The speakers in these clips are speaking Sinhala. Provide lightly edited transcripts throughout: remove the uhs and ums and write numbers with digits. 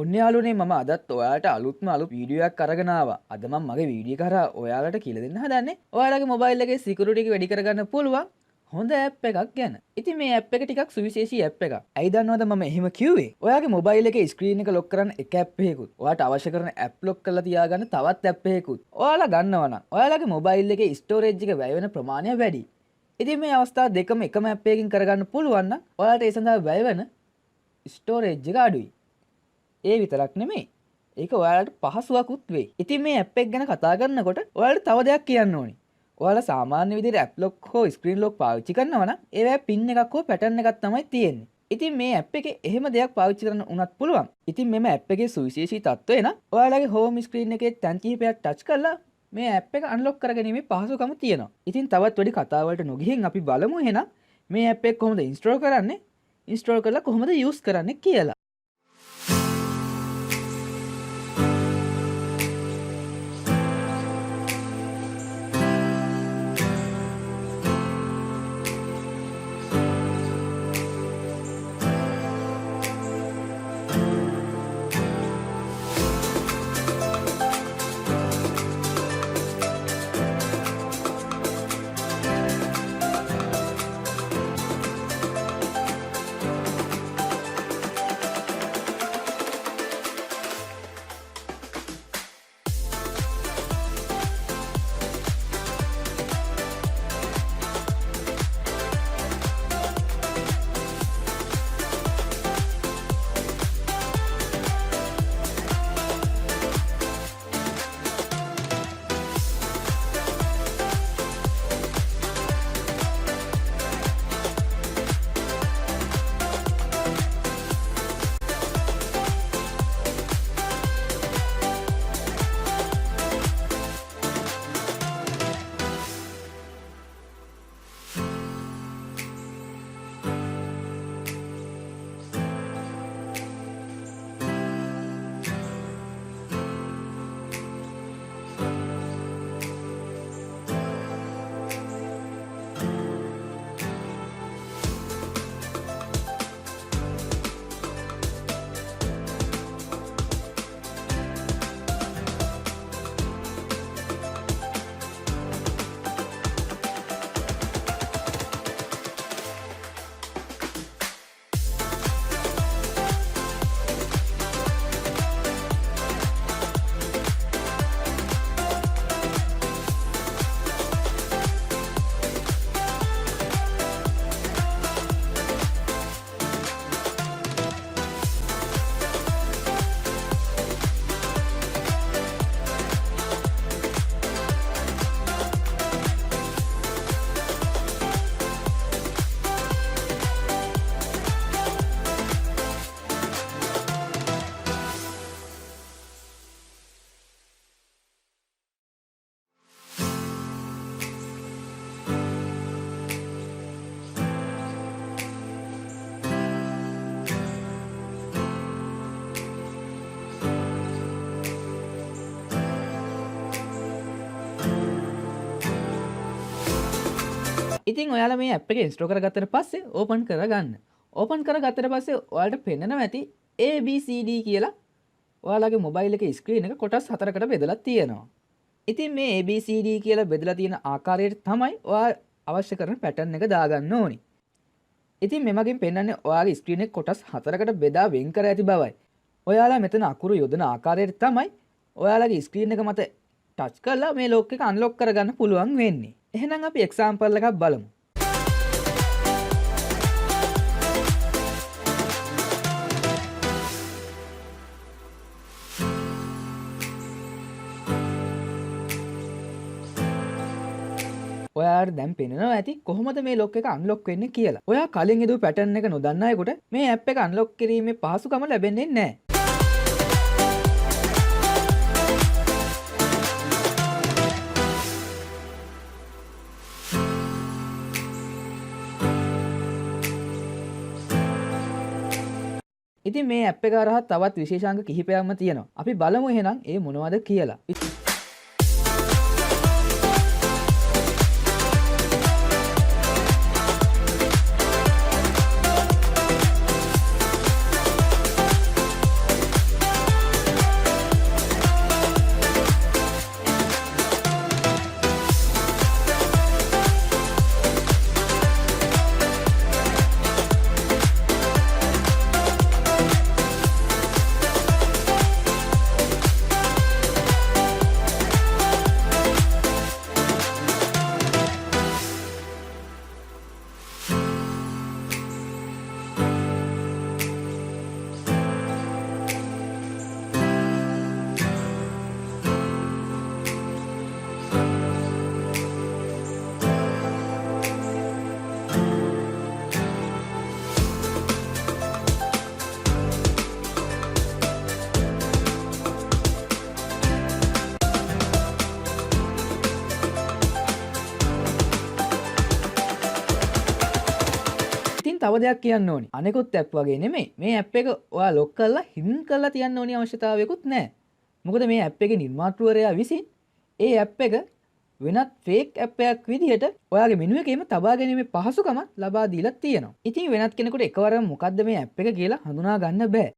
ඔන්න යාළුවනේ මම අදත් ඔයාලට අලුත්ම අලුත් වීඩියෝ එකක් අරගෙන ආවා. අද මම මගේ වීඩියෝ එක කරා ඔයාලට කියලා දෙන්න හදන්නේ. ඔයාලගේ මොබයිල් එකේ සිකියුරිටි එක වැඩි කරගන්න පුළුවන් හොඳ ඇප් එකක් ගැන. ඉතින් මේ ඇප් එක ටිකක් සුවිශේෂී ඇප් එකක්. ඇයි දන්නවද මම එහෙම කිව්වේ? ඔයාගේ මොබයිල් එකේ ස්ක්‍රීන් එක ලොක් කරන්න එක ඇප් එකකුත්. ඔයාලට අවශ්‍ය කරන ඇප් ලොක් කරලා තියාගන්න තවත් ඇප් එකකුත්. ඔයාලා ගන්නවා නම් ඔයාලගේ මොබයිල් එකේ ස්ටෝරේජ් එක වැය වෙන ප්‍රමාණය වැඩි. ඉතින් මේ අවස්ථා දෙකම එකම ඇප් එකකින් කරගන්න පුළුවන් නම් ඔයාලට ඒ සඳහා වැය වෙන ස්ටෝරේජ් එක අඩුයි. ඒ විතරක් නෙමෙයි. ඒක ඔයාලට පහසුවකුත් වෙයි. ඉතින් මේ ඇප් එක ගැන කතා කරනකොට ඔයාලට තව දෙයක් කියන්න ඕනේ. ඔයාලා සාමාන්‍ය විදිහට ඇප් ලොක් හෝ ස්ක්‍රීන් ලොක් පාවිච්චි කරනවා නම් ඒවැ පින් එකක් හෝ පැටර්න් එකක් තමයි තියෙන්නේ. ඉතින් මේ ඇප් එකේ එහෙම දෙයක් පාවිච්චි කරන්න උනත් පුළුවන්. ඉතින් මෙම ඇප් එකේ සුවිශේෂී තත්ත්වය නම් ඔයාලගේ හෝම් ස්ක්‍රීන් එකේ තැන් කිහිපයක් ටච් කරලා මේ ඇප් එක අන්ලොක් කරගැනීමේ පහසුකම තියෙනවා. ඉතින් තවත් වැඩි කතා වලට නොගිහින් අපි බලමු එහෙනම් මේ ඇප් එක කොහොමද ඉන්ස්ටෝල් කරන්නේ? ඉන්ස්ටෝල් කරලා කොහොමද යූස් කරන්නේ කියලා. ඉතින් ඔයාලා මේ ඇප් එක ඉන්ස්ටෝල් කරගත්තට පස්සේ ඕපන් කරගන්න. ඕපන් කරගත්තට පස්සේ ඔයාලට පෙන්නනවා ඇති ABCD කියලා ඔයාලගේ මොබයිල් එකේ ස්ක්‍රීන් එක කොටස් හතරකට බෙදලා තියෙනවා. ඉතින් මේ ABCD කියලා බෙදලා තියෙන ආකාරයට තමයි ඔයා අවශ්‍ය කරන පැටර්න් එක දාගන්න ඕනි. ඉතින් මෙමගින් පෙන්වන්නේ ඔයාගේ ස්ක්‍රීන් එක කොටස් හතරකට බෙදා වෙන් කර ඇති බවයි. ඔයාලා මෙතන අකුරු යොදන ආකාරයට තමයි ඔයාලගේ ස්ක්‍රීන් එක මත ටච් කරලා මේ ලොක් එක අන්ලොක් කරගන්න පුළුවන් වෙන්නේ. එහෙනම් අපි එක්සැම්පල් එකක් බලමු. ඔයාලට දැන් පේනවා ඇති කොහොමද මේ ලොක් එක අන්ලොක් වෙන්නේ කියලා. ඔයා කලින් ඉදු පැටර්න් එක නොදන්න අයෙකුට මේ ඇප් එක අන්ලොක් කිරීමේ පහසුකම ලැබෙන්නේ නැහැ. ඉතින් මේ ඇප් එක හරහා තවත් විශේෂාංග කිහිපයක්ම තියෙනවා. අපි බලමු එහෙනම් ඒ මොනවද කියලා. තව දෙයක් කියන්න ඕනි. අනෙකුත් ඇප් වගේ නෙමෙයි. මේ ඇප් එක ඔයා ලොක් කරලා හිඩන් කරලා තියන්න ඕනි අවශ්‍යතාවයකුත් නැහැ. මොකද මේ ඇප් එකේ නිර්මාතෘවරයා විසින් ඒ ඇප් එක වෙනත් ෆේක් ඇප් එකක් විදිහට ඔයාගේ මෙනු එකේම තබා ගැනීමේ පහසුකම ලබා දීලා තියෙනවා. ඉතින් වෙනත් කෙනෙකුට එකවරම මොකද්ද මේ ඇප් එක කියලා හඳුනා ගන්න බෑ.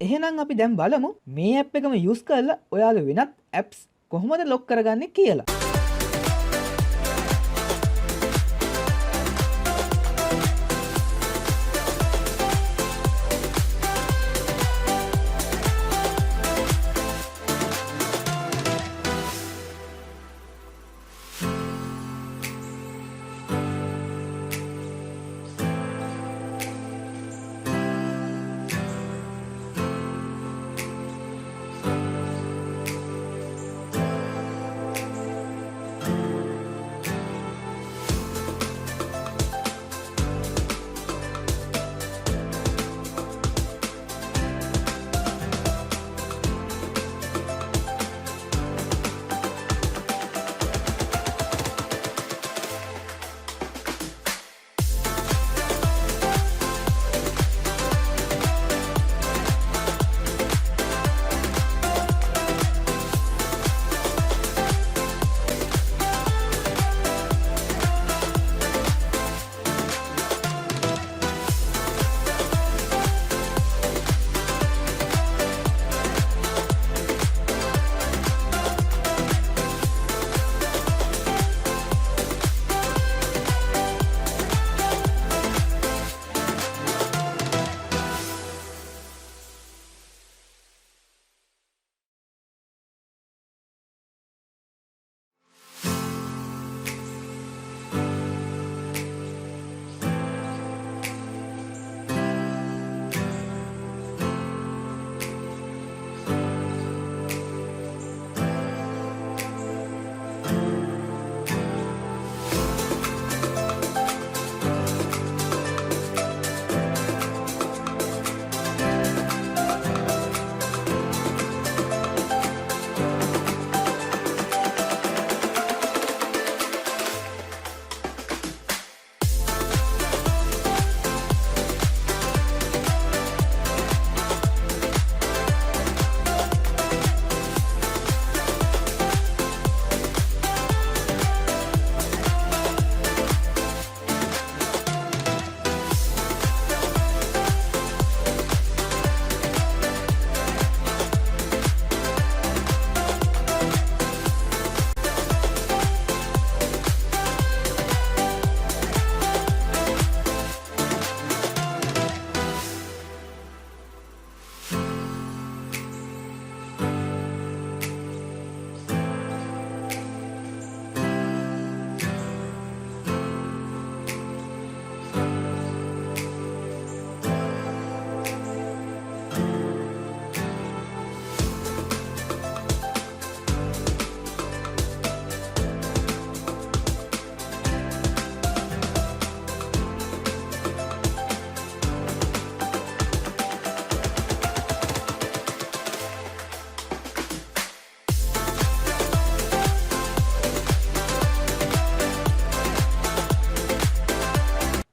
එහෙනම් අපි දැන් බලමු මේ ඇප් එකම යූස් කරලා ඔයාගේ වෙනත් ඇප්ස් කොහොමද ලොක් කරගන්නේ කියලා.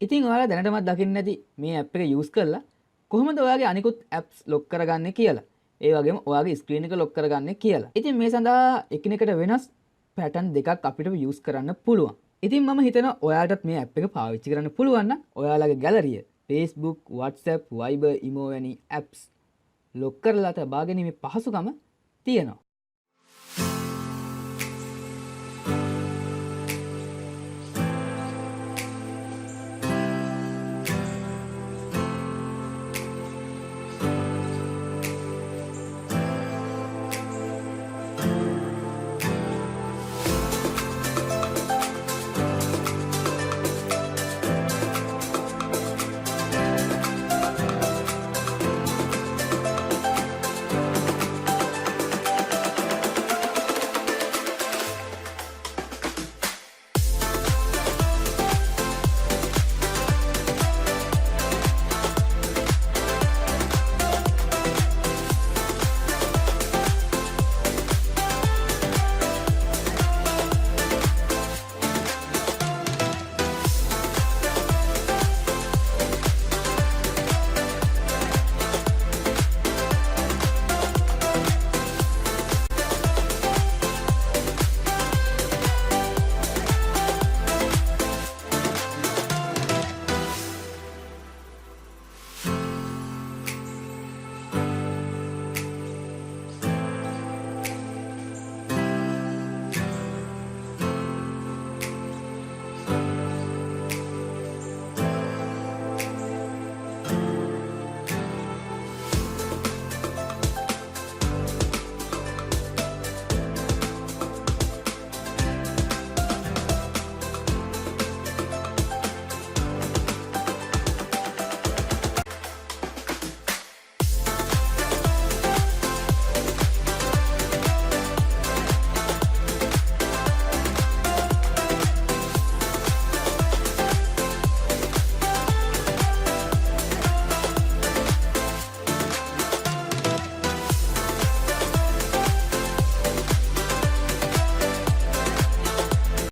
ඉතින් ඔයාලා දැනටමත් දකින්න ඇති මේ ඇප් එක යූස් කරලා කොහොමද ඔයාගේ අනිකුත් ඇප්ස් ලොක් කරගන්නේ කියලා. ඒ වගේම ඔයාගේ ස්ක්‍රීන් එක ලොක් කරගන්නේ කියලා. ඉතින් මේ සඳහා එකිනෙකට වෙනස් පැටර්න් දෙකක් අපිට යූස් කරන්න පුළුවන්. ඉතින් මම හිතනවා ඔයාලටත් මේ ඇප් එක පාවිච්චි කරන්න පුළුවන් නම් ඔයාලගේ ගැලරිය Facebook, WhatsApp, Viber, Imo වැනි ඇප්ස් ලොක් කරලා තබා ගැනීමේ පහසුකම තියෙනවා.